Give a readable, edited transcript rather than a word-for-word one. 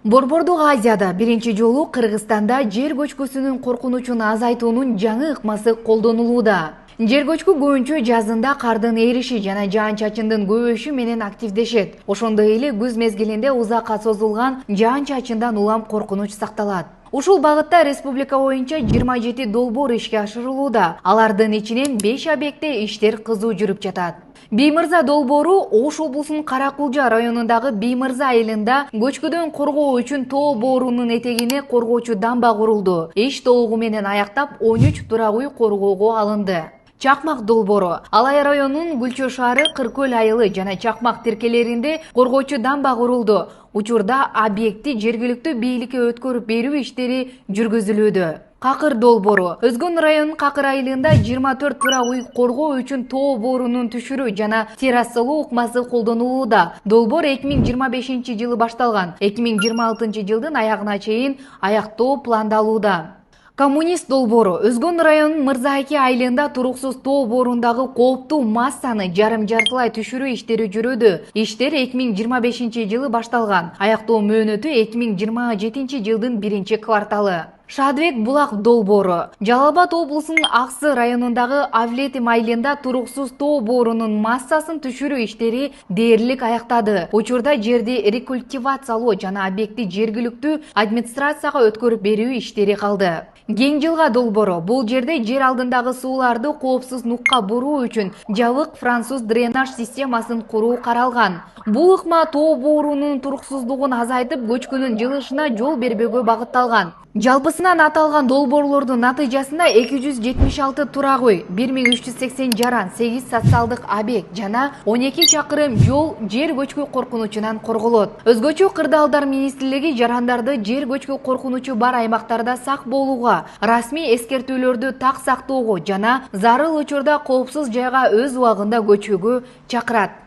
Борбордук Азияда биринчи жолу Кыргызстанда жер көчкүсүнүн коркунучун азайтуунун жаңы ыкмасы колдонулууда. Жер көчкү көбүнчө жазында кардын эриши жана жаан-чачындын көбөйүшү менен активдешет. Ошондой эле күз мезгилинде узакка созулган жаан-чачындан улам коркунуч сакталат. Ушул багытта республика боюнча 27 долбоор ишке ашырылууда. Алардын ичинен 5 объектте иштер кызуу жүрүп жатат. Биймырза долбоору Ош облусунун Каракулжа районундагы Биймырза айылында көчкүдөн коргоо үчүн тоо боорунун этегине коргоочу дамба курулду. Иш толугу менен аяктап 13 турак үй коргоого алынды. Чакмак долбоору Алай районунун Гүлчө шаары, Кыркөл айылы жана Чакмак тиркелеринде коргоочу дамба курулду. Учурда объектти жергиликтүү бийликке өткөрүп берүү иштери жүргүзүлүүдө. Какыр долбоору Өзгөн районунун Какыр айылында 24 турак үй коргоо үчүн тоо боорунун түшүрүү жана террасалоо ыкмасы колдонулууда. Долбоор 2025-жылы башталган. 2026-жылдын аягына чейин аяктоо пландалууда. Коммунист долбоору Өзгөн районунун Мырзааке айылында туруксуз тоо боорундагы кооптуу массаны жарым-жартылай түшүрүү иштери жүрүүдө. Иштер 2025-жылы башталган. Аяктоо мөөнөтү 2027-жылдын 1-кварталы. Шадыбек булак долбоору Жалал Абад облусунун Аксы районундагы Авлетим айылында туруксуз тоо боорунун массасын түшүрүү иштери дээрлик аяктады. Учурда жерди рекультивациялоо жана объектти жергиликтүү администрацияга өткөрүп берүү иштери калды. Кең жылга долбоору бул жерде жер алдындагы сууларды коопсуз нукка буруу үчүн жабык француз дренаж системасын куруу каралган. Бул ыкма тоо боорунун туруксуздугун азайтып, көчкүнүн жылышына жол бербөөгө багытталган. Жалпысынан аталган долбоорлордун натыйжасында 276 турак үй, 1380 жаран, 8 социалдык объект жана 12 чакырым жол жер көчкү коркунучунан корголот. Өзгөчө Кырдаалдар министрлиги жарандарды жер көчкү коркунучу бар аймактарда сак болууга, расмий эскертүүлөрдү так сактоого жана зарыл учурда коопсуз жайга өз убагында көчүүгө чакырат.